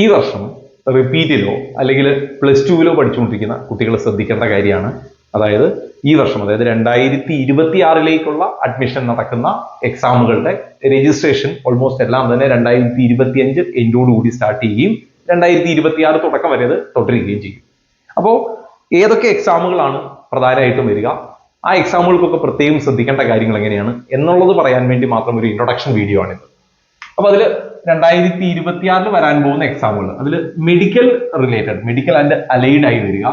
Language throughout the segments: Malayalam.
ഈ വർഷം റിപ്പീറ്റിലോ അല്ലെങ്കിൽ +2 പഠിച്ചുകൊണ്ടിരിക്കുന്ന കുട്ടികൾ ശ്രദ്ധിക്കേണ്ട കാര്യമാണ്. അതായത് ഈ വർഷം, അതായത് 2026 അഡ്മിഷൻ നടക്കുന്ന എക്സാമുകളുടെ രജിസ്ട്രേഷൻ ഓൾമോസ്റ്റ് എല്ലാം തന്നെ 2025 എൻഡോടുകൂടി സ്റ്റാർട്ട് ചെയ്യുകയും 2026 തുടക്കം വരെ അത് തുടരുകയും ചെയ്യും. അപ്പോൾ ഏതൊക്കെ എക്സാമുകളാണ് പ്രധാനമായിട്ടും വരിക, ആ എക്സാമുകൾക്കൊക്കെ പ്രത്യേകം ശ്രദ്ധിക്കേണ്ട കാര്യങ്ങൾ എങ്ങനെയാണ് എന്നുള്ളത് പറയാൻ വേണ്ടി മാത്രം ഒരു ഇൻട്രൊഡക്ഷൻ വീഡിയോ ആണിത്. അപ്പൊ അതിൽ 2026 വരാൻ പോകുന്ന എക്സാമുകൾ, അതിൽ medical related, medical and allied ആയി വരിക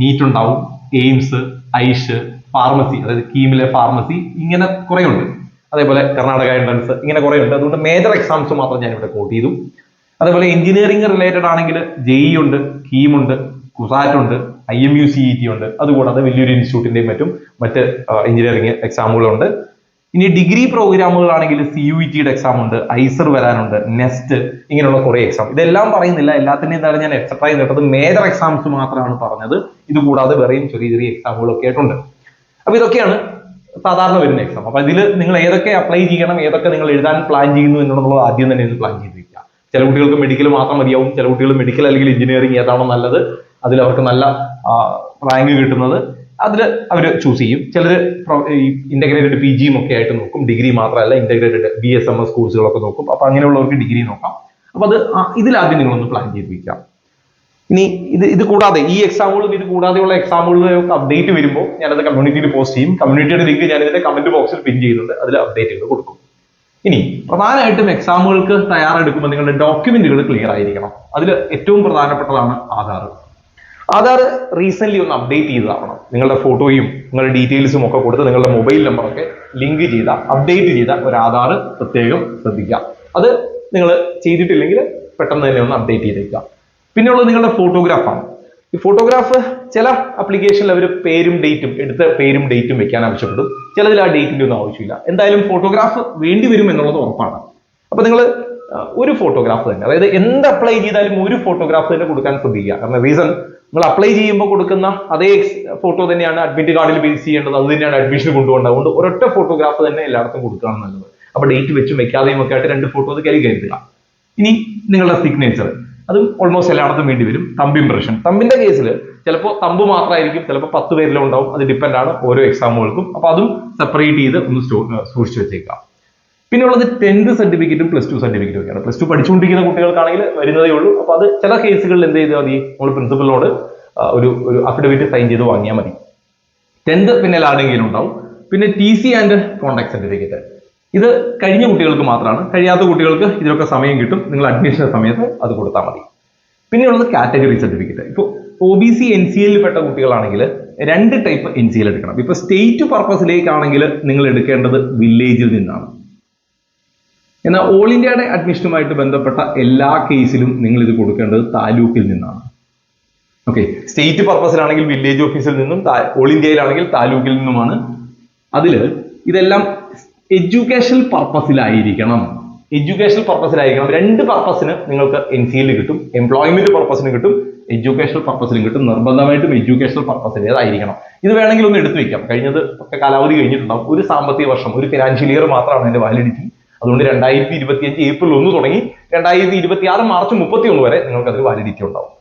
നീറ്റ് ഉണ്ടാവും, എയിംസ്, ഐഷ്, ഫാർമസി, അതായത് കീമിലെ ഫാർമസി, ഇങ്ങനെ കുറെ ഉണ്ട്. അതേപോലെ കർണാടക എൻട്രൻസ്, ഇങ്ങനെ കുറെ ഉണ്ട്. അതുകൊണ്ട് മേജർ എക്സാംസ് മാത്രം ഞാൻ ഇവിടെ കോട്ട് ചെയ്തു. അതേപോലെ എഞ്ചിനീയറിംഗ് റിലേറ്റഡ് ആണെങ്കിൽ ജെഇ ഉണ്ട്, കീമുണ്ട്, കുസാറ്റ് ഉണ്ട്, IMU-CET ഉണ്ട്. അതുകൂടാതെ വലിയൊരു ഇൻസ്റ്റിറ്റ്യൂട്ടിന്റെയും മറ്റ് എഞ്ചിനീയറിംഗ് എക്സാമുകളുണ്ട്. ഇനി ഡിഗ്രി പ്രോഗ്രാമുകളാണെങ്കിൽ CUET-യുടെ എക്സാം ഉണ്ട്, ഐസർ വരാനുണ്ട്, നെസ്റ്റ്, ഇങ്ങനെയുള്ള കുറെ എക്സാം. ഇതെല്ലാം പറയുന്നില്ല, എല്ലാത്തിന്റെയും എന്താണ് ഞാൻ എക്സെട്രാ ചെയ്തിട്ടത് മേജർ എക്സാംസ് മാത്രമാണ് പറഞ്ഞത്. ഇത് കൂടാതെ വേറെയും ചെറിയ ചെറിയ എക്സാമുകളൊക്കെ ആയിട്ടുണ്ട്. അപ്പൊ ഇതൊക്കെയാണ് സാധാരണ വരുന്ന എക്സാം. അപ്പൊ ഇതിൽ നിങ്ങൾ ഏതൊക്കെ അപ്ലൈ ചെയ്യണം, ഏതൊക്കെ നിങ്ങൾ എഴുതാൻ പ്ലാൻ ചെയ്യുന്നു എന്നുള്ളത് ആദ്യം തന്നെ ഇത് പ്ലാൻ ചെയ്തിരിക്കുക. ചില കുട്ടികൾക്ക് മെഡിക്കൽ മാത്രം മതിയാവും, ചില കുട്ടികൾ മെഡിക്കൽ അല്ലെങ്കിൽ എഞ്ചിനീയറിംഗ് ഏതാണോ നല്ലത്, അതിൽ അവർക്ക് നല്ല റാങ്ക് കിട്ടുന്നത് അതിൽ അവർ ചൂസ് ചെയ്യും. ചിലർ ഇന്റഗ്രേറ്റഡ് PGയും ഒക്കെ ആയിട്ട് നോക്കും, ഡിഗ്രി മാത്രമല്ല ഇന്റഗ്രേറ്റഡ് BSMS കോഴ്സുകളൊക്കെ നോക്കും. അപ്പൊ അങ്ങനെയുള്ളവർക്ക് ഡിഗ്രി നോക്കാം. അപ്പൊ അത് ഇതിലാദ്യം നിങ്ങളൊന്ന് പ്ലാൻ ചെയ്ത് വെക്കാം. ഇനി ഇത് കൂടാതെ ഈ എക്സാമുകളും ഇത് കൂടാതെയുള്ള എക്സാമുകളിലൊക്കെ അപ്ഡേറ്റ് വരുമ്പോൾ ഞാനത് കമ്മ്യൂണിറ്റിയിൽ പോസ്റ്റ് ചെയ്യും. കമ്മ്യൂണിറ്റിയുടെ ലിങ്ക് ഞാൻ ഇതിന്റെ കമന്റ് ബോക്സിൽ പിൻ ചെയ്യുന്നുണ്ട്, അതിൽ അപ്ഡേറ്റുകൾ കൊടുക്കും. ഇനി പ്രധാനമായിട്ടും എക്സാമുകൾക്ക് തയ്യാറെടുക്കുമ്പോൾ നിങ്ങളുടെ ഡോക്യുമെന്റുകൾ ക്ലിയർ ആയിരിക്കണം. അതിൽ ഏറ്റവും പ്രധാനപ്പെട്ടതാണ് ആധാർ റീസെന്റ് ഒന്ന് അപ്ഡേറ്റ് ചെയ്തതാവണം. നിങ്ങളുടെ ഫോട്ടോയും നിങ്ങളുടെ ഡീറ്റെയിൽസും ഒക്കെ കൊടുത്ത് നിങ്ങളുടെ മൊബൈൽ നമ്പറൊക്കെ ലിങ്ക് ചെയ്ത അപ്ഡേറ്റ് ചെയ്ത ഒരു ആധാർ പ്രത്യേകം ശ്രദ്ധിക്കുക. അത് നിങ്ങൾ ചെയ്തിട്ടില്ലെങ്കിൽ പെട്ടെന്ന് തന്നെ ഒന്ന് അപ്ഡേറ്റ് ചെയ്തേക്കുക. പിന്നെയുള്ളത് നിങ്ങളുടെ ഫോട്ടോഗ്രാഫാണ്. ഈ ഫോട്ടോഗ്രാഫ് ചില ആപ്ലിക്കേഷനിൽ അവർ പേരും ഡേറ്റും വെക്കാൻ ആവശ്യപ്പെടും, ചിലതിൽ ആ ഡേറ്റിന്റെ ഒന്നും ആവശ്യമില്ല. എന്തായാലും ഫോട്ടോഗ്രാഫ് വേണ്ടി വരും എന്നുള്ളത് ഉറപ്പാണ്. അപ്പൊ നിങ്ങൾ ഒരു ഫോട്ടോഗ്രാഫ് തന്നെ, അതായത് എന്ത് അപ്ലൈ ചെയ്താലും ഒരു ഫോട്ടോഗ്രാഫ് തന്നെ കൊടുക്കാൻ ശ്രദ്ധിക്കുക. കാരണം റീസൺ, നിങ്ങൾ അപ്ലൈ ചെയ്യുമ്പോൾ കൊടുക്കുന്ന അതേ ഫോട്ടോ തന്നെയാണ് അഡ്മിറ്റ് കാർഡിൽ ബേസ് ചെയ്യേണ്ടത്, അത് തന്നെയാണ് അഡ്മിഷൻ കൊണ്ടുപോകേണ്ടത്. അതുകൊണ്ട് ഒരൊറ്റ ഫോട്ടോഗ്രാഫ് തന്നെ എല്ലായിടത്തും കൊടുക്കുകയാണ് നല്ലത്. അപ്പൊ ഡേറ്റ് വെച്ചും വെക്കാതെയും ഒക്കെ ആയിട്ട് 2 ഫോട്ടോ കരുതുക. ഇനി നിങ്ങളുടെ സിഗ്നേച്ചർ, അതും ഓൾമോസ്റ്റ് എല്ലായിടത്തും വേണ്ടി വരും. തമ്പ് ഇംപ്രഷൻ, തമ്പിന്റെ കേസിൽ ചിലപ്പോൾ തമ്പ് മാത്രമായിരിക്കും, ചിലപ്പോൾ 10 പേരിലും ഉണ്ടാവും. അത് ഡിപ്പെൻഡ് ആണ് ഓരോ എക്സാമുകൾക്കും. അപ്പൊ അതും സെപ്പറേറ്റ് ചെയ്ത് ഒന്ന് സൂക്ഷിച്ചു വെച്ചേക്കാം. പിന്നെ ഉള്ളത് 10th സർട്ടിഫിക്കറ്റും +2 സർട്ടിഫിക്കറ്റും ഒക്കെയാണ്. +2 പഠിച്ചുകൊണ്ടിരിക്കുന്ന കുട്ടികൾക്കാണെങ്കിൽ വരുന്നതേ ഉള്ളൂ. അപ്പൊ അത് ചില കേസുകളിൽ എന്ത് ചെയ്താൽ മതി, നമ്മൾ പ്രിൻസിപ്പലിനോട് ഒരു അഫിഡവിറ്റ് സൈൻ ചെയ്ത് വാങ്ങിയാൽ മതി. 10th പിന്നെ ആരുടെയെങ്കിലും ഉണ്ടാവും. പിന്നെ TC ആൻഡ് കോൺടാക്ട് സർട്ടിഫിക്കറ്റ്, ഇത് കഴിഞ്ഞ കുട്ടികൾക്ക് മാത്രമാണ്. കഴിയാത്ത കുട്ടികൾക്ക് ഇതിലൊക്കെ സമയം കിട്ടും, നിങ്ങൾ അഡ്മിഷൻ സമയത്ത് അത് കൊടുത്താൽ മതി. പിന്നെയുള്ളത് കാറ്റഗറി സർട്ടിഫിക്കറ്റ്. ഇപ്പോൾ OBC NCL പെട്ട കുട്ടികളാണെങ്കിൽ 2 ടൈപ്പ് NCL എടുക്കണം. ഇപ്പൊ സ്റ്റേറ്റ് പർപ്പസിലേക്കാണെങ്കിൽ നിങ്ങൾ എടുക്കേണ്ടത് വില്ലേജിൽ നിന്നാണ്. എന്നാൽ ഓൾ ഇന്ത്യയുടെ അഡ്മിഷനുമായിട്ട് ബന്ധപ്പെട്ട എല്ലാ കേസിലും നിങ്ങൾ ഇത് കൊടുക്കേണ്ടത് താലൂക്കിൽ നിന്നാണ്. ഓക്കെ, സ്റ്റേറ്റ് പർപ്പസിലാണെങ്കിൽ വില്ലേജ് ഓഫീസിൽ നിന്നും, ഓൾ ഇന്ത്യയിലാണെങ്കിൽ താലൂക്കിൽ നിന്നുമാണ്. അതിൽ ഇതെല്ലാം എഡ്യൂക്കേഷണൽ പർപ്പസിലായിരിക്കണം. 2 പർപ്പസിന് നിങ്ങൾക്ക് NCL കിട്ടും. എംപ്ലോയ്മെന്റ് പർപ്പസിന് കിട്ടും, എഡ്യൂക്കേഷണൽ പർപ്പസിനും കിട്ടും. നിർബന്ധമായിട്ടും എഡ്യൂക്കേഷണൽ പർപ്പസിലേതായിരിക്കണം. ഇത് വേണമെങ്കിൽ ഒന്ന് എടുത്തു വെക്കാം. കഴിഞ്ഞത് ഒക്കെ കാലാവധി കഴിഞ്ഞിട്ടുണ്ടാവും. ഒരു സാമ്പത്തിക വർഷം, ഒരു ഫിനാൻഷ്യൽ ഇയർ മാത്രമാണ് അതിന്റെ വാലിഡിറ്റി. അതുകൊണ്ട് 2025 ഏപ്രിൽ 1 തുടങ്ങി 2026 മാർച്ച് 31 വരെ നിങ്ങൾക്ക് അതിൽ വാലിഡിറ്റി ഉണ്ടാവും.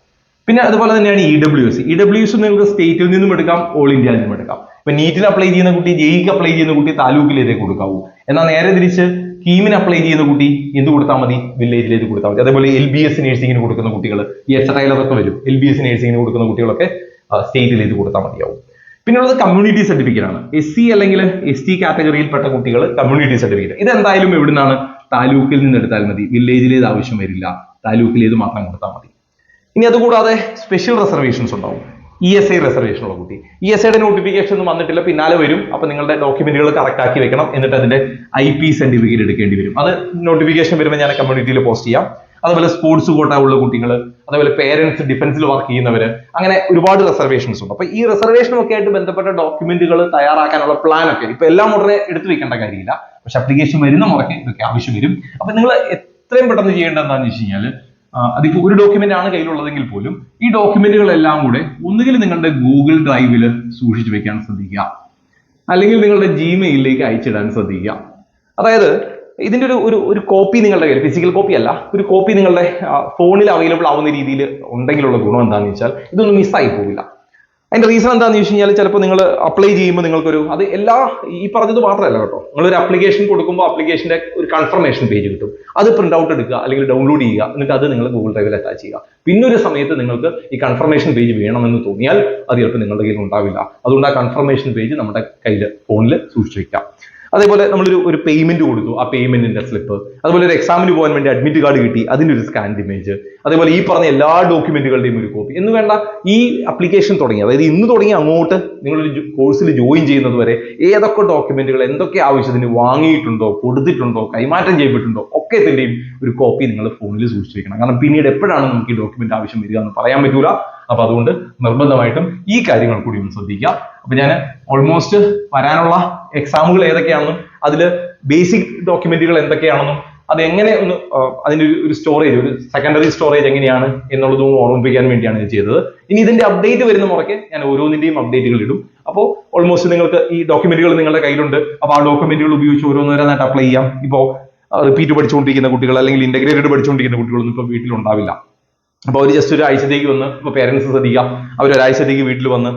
പിന്നെ അതുപോലെ തന്നെയാണ് EWS നിങ്ങൾക്ക് സ്റ്റേറ്റിൽ നിന്നും എടുക്കാം, ഓൾ ഇന്ത്യയിൽ നിന്നും എടുക്കാം. ഇപ്പൊ നീറ്റിന് അപ്ലൈ ചെയ്യുന്ന കുട്ടി, ജെഇക്ക് അപ്ലൈ ചെയ്യുന്ന കുട്ടി താലൂക്കിലേക്ക് കൊടുക്കാവൂ. എന്നാൽ നേരെ തിരിച്ച് കീമിന് അപ്ലൈ ചെയ്യുന്ന കുട്ടി എന്ത് കൊടുത്താൽ മതി, വില്ലേജിലേക്ക് കൊടുത്താൽ മതി. അതേപോലെ LBS നഴ്സിംഗിന് കൊടുക്കുന്ന കുട്ടികൾ, ഈ എക്സ്ട്രയിലൊക്കെ വരും, LBS നഴ്സിംഗിന് കൊടുക്കുന്ന കുട്ടികളൊക്കെ സ്റ്റേറ്റിലേക്ക് കൊടുത്താൽ മതിയാവും. പിന്നുള്ളത് കമ്മ്യൂണിറ്റി സർട്ടിഫിക്കറ്റ് ആണ്. SC അല്ലെങ്കിൽ ST കാറ്റഗറിയിൽപ്പെട്ട കുട്ടികൾ കമ്മ്യൂണിറ്റി സർട്ടിഫിക്കറ്റ്, ഇത് എന്തായാലും എവിടുന്നാണ്, താലൂക്കിൽ നിന്ന് എടുത്താൽ മതി. വില്ലേജിലേത് ആവശ്യം വരില്ല, താലൂക്കിലേത് മാത്രം കൊടുത്താൽ മതി. ഇനി അതുകൂടാതെ സ്പെഷ്യൽ റിസർവേഷൻസ് ഉണ്ടാവും. ESI റിസർവേഷൻ ഉള്ള കുട്ടി, ESIയുടെ നോട്ടിഫിക്കേഷൻ ഒന്നും വന്നിട്ടില്ല, പിന്നാലെ വരും. അപ്പൊ നിങ്ങളുടെ ഡോക്യുമെന്റുകൾ കറക്റ്റ് ആക്കി വെക്കണം. എന്നിട്ട് അതിന്റെ IP സർട്ടിഫിക്കറ്റ് എടുക്കേണ്ടി വരും. അത് നോട്ടിഫിക്കേഷൻ വരുമ്പോൾ ഞാൻ കമ്മ്യൂണിറ്റിയിൽ പോസ്റ്റ് ചെയ്യാം. അതുപോലെ സ്പോർട്സ് കോട്ട ഉള്ള കുട്ടികൾ, അതേപോലെ പേരൻസ് ഡിഫൻസിൽ വർക്ക് ചെയ്യുന്നവര്, അങ്ങനെ ഒരുപാട് റിസർവേഷൻസ് ഉണ്ട്. അപ്പൊ ഈ റിസർവേഷനും ഒക്കെ ആയിട്ട് ബന്ധപ്പെട്ട ഡോക്യുമെന്റുകൾ തയ്യാറാക്കാനുള്ള പ്ലാൻ ഒക്കെ ഇപ്പൊ എല്ലാം ഉടനെ എടുത്തു വെക്കേണ്ട കാര്യമില്ല. പക്ഷെ അപ്ലിക്കേഷൻ വരുന്ന മുറയ്ക്ക് ഇതൊക്കെ ആവശ്യം വരും. അപ്പൊ നിങ്ങൾ എത്രയും പെട്ടെന്ന് ചെയ്യേണ്ടത് എന്താണെന്ന് വെച്ച് കഴിഞ്ഞാൽ, അതിപ്പോ ഒരു ഡോക്യുമെന്റ് ആണ് കയ്യിലുള്ളതെങ്കിൽ പോലും ഈ ഡോക്യുമെന്റുകളെല്ലാം കൂടെ ഒന്നുകിൽ നിങ്ങളുടെ ഗൂഗിൾ ഡ്രൈവിൽ സൂക്ഷിച്ചു വെക്കാൻ ശ്രദ്ധിക്കുക, അല്ലെങ്കിൽ നിങ്ങളുടെ Gmailലേക്ക് അയച്ചിടാൻ ശ്രദ്ധിക്കുക. അതായത് ഇതിന്റെ ഒരു കോപ്പി നിങ്ങളുടെ കയ്യിൽ, ഫിസിക്കൽ കോപ്പി അല്ല, ഒരു കോപ്പി നിങ്ങളുടെ ഫോണിൽ അവൈലബിൾ ആവുന്ന രീതിയിൽ ഉണ്ടെങ്കിലുള്ള ഗുണം എന്താണെന്ന് വെച്ചാൽ ഇതൊന്നും മിസ്സായി പോകില്ല. അതിന്റെ റീസൺ എന്താണെന്ന് വെച്ച് കഴിഞ്ഞാൽ ചിലപ്പോൾ നിങ്ങൾ അപ്ലൈ ചെയ്യുമ്പോൾ നിങ്ങൾക്കൊരു, അത് എല്ലാ ഈ പറഞ്ഞത് മാത്രമല്ല കേട്ടോ, നിങ്ങളൊരു ആപ്ലിക്കേഷൻ കൊടുക്കുമ്പോൾ ആപ്ലിക്കേഷന്റെ ഒരു കൺഫർമേഷൻ പേജ് കിട്ടും. അത് പ്രിന്റ് ഔട്ട് എടുക്കുക അല്ലെങ്കിൽ ഡൗൺലോഡ് ചെയ്യുക, എന്നിട്ട് അത് നിങ്ങൾ ഗൂഗിൾ ഡ്രൈവിൽ അറ്റാച്ച് ചെയ്യുക. പിന്നൊരു സമയത്ത് നിങ്ങൾക്ക് ഈ കൺഫർമേഷൻ പേജ് വേണമെന്ന് തോന്നിയാൽ അത് ചിലപ്പോൾ നിങ്ങളുടെ കയ്യിൽ ഉണ്ടാവില്ല. അതുകൊണ്ട് ആ കൺഫർമേഷൻ പേജ് നമ്മുടെ കയ്യിൽ ഫോണിൽ സൂക്ഷിച്ചു വെക്കാം. അതേപോലെ നമ്മളൊരു പേയ്മെന്റ് കൊടുത്തു, ആ പേയ്മെന്റിന്റെ സ്ലിപ്പ്, അതുപോലെ ഒരു എക്സാമിന് പോകാൻ വേണ്ടി അഡ്മിറ്റ് കാർഡ് കിട്ടി, അതിന്റെ ഒരു സ്കാൻഡ് ഇമേജ്, അതേപോലെ ഈ പറഞ്ഞ എല്ലാ ഡോക്യുമെന്റുകളുടെയും ഒരു കോപ്പി എന്ന് വേണ്ട. ഈ അപ്ലിക്കേഷൻ തുടങ്ങി, അതായത് ഇന്ന് തുടങ്ങി അങ്ങോട്ട് നിങ്ങളൊരു കോഴ്സിൽ ജോയിൻ ചെയ്യുന്നത് വരെ ഏതൊക്കെ ഡോക്യുമെന്റുകൾ എന്തൊക്കെ ആവശ്യത്തിന് വാങ്ങിയിട്ടുണ്ടോ, കൊടുത്തിട്ടുണ്ടോ, കൈമാറ്റം ചെയ്യപ്പെട്ടുണ്ടോ ഒക്കെ ഇതിന്റെയും ഒരു കോപ്പി നിങ്ങൾ ഫോണിൽ സൂക്ഷിച്ചു വെക്കണം. കാരണം പിന്നീട് എപ്പോഴാണ് നമുക്ക് ഈ ഡോക്യുമെന്റ് ആവശ്യം വരിക എന്ന് പറയാൻ പറ്റൂല. അപ്പൊ അതുകൊണ്ട് നിർബന്ധമായിട്ടും ഈ കാര്യങ്ങൾ കൂടി ഒന്ന് ശ്രദ്ധിക്കുക. അപ്പൊ ഞാൻ ഓൾമോസ്റ്റ് വരാനുള്ള എക്സാമുകൾ ഏതൊക്കെയാണെന്നും അതിൽ ബേസിക് ഡോക്യുമെന്റുകൾ എന്തൊക്കെയാണെന്നും അത് എങ്ങനെ ഒന്ന് അതിന്റെ ഒരു സ്റ്റോറേജ്, ഒരു സെക്കൻഡറി സ്റ്റോറേജ് എങ്ങനെയാണ് എന്നുള്ളതും ഓർമ്മിപ്പിക്കാൻ വേണ്ടിയാണ് ഇത് ചെയ്തത്. ഇനി ഇതിന്റെ അപ്ഡേറ്റ് വരുന്ന മുറയ്ക്ക് ഞാൻ ഓരോന്നിന്റെയും അപ്ഡേറ്റുകൾ ഇടും. അപ്പോൾ ഓൾമോസ്റ്റ് നിങ്ങൾക്ക് ഈ ഡോക്യുമെന്റുകൾ നിങ്ങളുടെ കയ്യിലുണ്ട്. അപ്പോൾ ആ ഡോക്യുമെന്റുകൾ ഉപയോഗിച്ച് ഓരോന്നോരോന്നായിട്ട് അപ്ലൈ ചെയ്യാം. ഇപ്പോൾ റിപ്പീറ്റ് പഠിച്ചുകൊണ്ടിരിക്കുന്ന കുട്ടികൾ അല്ലെങ്കിൽ ഇന്റഗ്രേറ്റഡ് പഠിച്ചുകൊണ്ടിരിക്കുന്ന കുട്ടികളൊന്നും ഇപ്പോൾ വീട്ടിലുണ്ടാവില്ല. അപ്പോൾ അവർ ജസ്റ്റ് ഒരാഴ്ചത്തേക്ക് വന്ന്, ഇപ്പോൾ പേരൻസ് ശ്രദ്ധിക്കാം, അവർ ഒരാഴ്ചത്തേക്ക് വീട്ടിൽ വന്ന്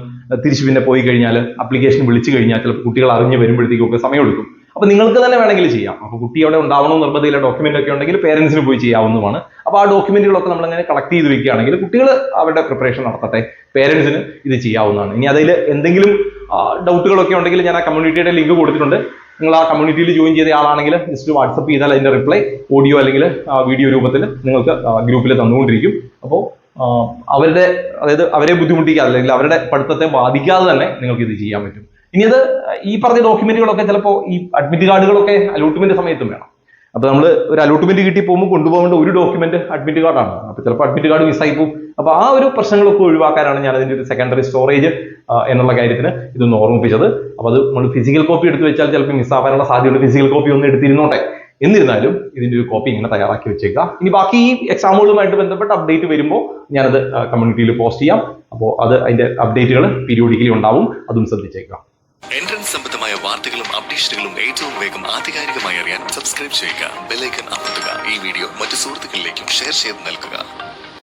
തിരിച്ച് പിന്നെ പോയി കഴിഞ്ഞാൽ അപ്ലിക്കേഷൻ വിളിച്ചു കഴിഞ്ഞാൽ ചിലപ്പോൾ കുട്ടികൾ അറിഞ്ഞ് വരുമ്പോഴത്തേക്കും ഒക്കെ സമയമെടുക്കും. അപ്പോൾ നിങ്ങൾക്ക് തന്നെ വേണമെങ്കിൽ ചെയ്യാം. അപ്പോൾ കുട്ടി അവിടെ ഉണ്ടാവണമെന്ന് നിർബന്ധമില്ല. ഡോക്യുമെന്റ് ഒക്കെ ഉണ്ടെങ്കിൽ പേരൻസിന് പോയി ചെയ്യാവുന്നതാണ്. അപ്പോൾ ആ ഡോക്യുമെന്റുകളൊക്കെ നമ്മൾ അങ്ങനെ കളക്ട് ചെയ്ത് വെക്കുകയാണെങ്കിൽ കുട്ടികൾ അവരുടെ പ്രിപ്പറേഷൻ നടത്തട്ടെ, പേരൻസിന് ഇത് ചെയ്യാവുന്നതാണ്. ഇനി അതിൽ എന്തെങ്കിലും ഡൗട്ടുകളൊക്കെ ഉണ്ടെങ്കിൽ ഞാൻ ആ കമ്മ്യൂണിറ്റിയുടെ ലിങ്ക് കൊടുത്തിട്ടുണ്ട്. നിങ്ങൾ ആ കമ്മ്യൂണിറ്റിയിൽ ജോയിൻ ചെയ്ത ആളാണെങ്കിൽ ജസ്റ്റ് വാട്സപ്പ് ചെയ്താൽ അതിന്റെ റിപ്ലൈ ഓഡിയോ അല്ലെങ്കിൽ വീഡിയോ രൂപത്തിൽ നിങ്ങൾക്ക് ഗ്രൂപ്പിൽ തന്നുകൊണ്ടിരിക്കും. അപ്പോൾ അവരുടെ, അതായത് അവരെ ബുദ്ധിമുട്ടിക്കാതെ അല്ലെങ്കിൽ അവരുടെ പഠിത്തത്തെ ബാധിക്കാതെ തന്നെ നിങ്ങൾക്ക് ഇത് ചെയ്യാൻ പറ്റും. ഇനി അത് ഈ പറഞ്ഞ ഡോക്യുമെന്റുകളൊക്കെ ചിലപ്പോൾ ഈ അഡ്മിറ്റ് കാർഡുകളൊക്കെ അലോട്ട്മെന്റ് സമയത്തും വേണം. അപ്പൊ നമ്മൾ ഒരു അലോട്ട്മെന്റ് കിട്ടി പോകുമ്പോൾ കൊണ്ടുപോകേണ്ട ഒരു ഡോക്യുമെന്റ് അഡ്മിറ്റ് കാർഡാണ്. അപ്പൊ ചിലപ്പോൾ അഡ്മിറ്റ് കാർഡ് മിസ്സായി പോകും. അപ്പൊ ആ ഒരു പ്രശ്നങ്ങളൊക്കെ ഒഴിവാക്കാനാണ് ഞാൻ അതിന്റെ ഒരു സെക്കൻഡറി സ്റ്റോറേജ് എന്നുള്ള കാര്യത്തിന് ഇതൊന്ന് ഓർമ്മിപ്പിച്ചത്. അപ്പൊ അത് നമ്മൾ ഫിസിക്കൽ കോപ്പി എടുത്ത് വെച്ചാൽ ചിലപ്പോൾ മിസ്സാവാനുള്ള സാധ്യതയുണ്ട്. ഫിസിക്കൽ കോപ്പി ഒന്ന് എടുത്തിരുന്നോട്ടെ. എന്നിരുന്നാലും ഇതിന്റെ ഒരു കോപ്പി ഇങ്ങനെ തയ്യാറാക്കി വെച്ചേക്കുക. ഇനി ബാക്കി ഈ എക്സാമുകളുമായിട്ട് ബന്ധപ്പെട്ട അപ്ഡേറ്റ് വരുമ്പോൾ ഞാനത് കമ്മ്യൂണിറ്റിയിൽ പോസ്റ്റ് ചെയ്യാം. അപ്പോൾ അത് അതിന്റെ അപ്ഡേറ്റുകൾ പീരിയോഡിക്കലി ഉണ്ടാവും, അതും ശ്രദ്ധിച്ചേക്കുക. എൻട്രൻസ് സംബന്ധമായ വാർത്തകളും അപ്ഡേഷനുകളും ഏറ്റവും വേഗം ആധികാരികമായി അറിയാൻ സബ്സ്ക്രൈബ് ചെയ്യുക, ബെൽ ഐക്കൺ അമർത്തുക. ഈ വീഡിയോ മറ്റു സുഹൃത്തുക്കളിലേക്കും ഷെയർ ചെയ്ത് നൽകുക.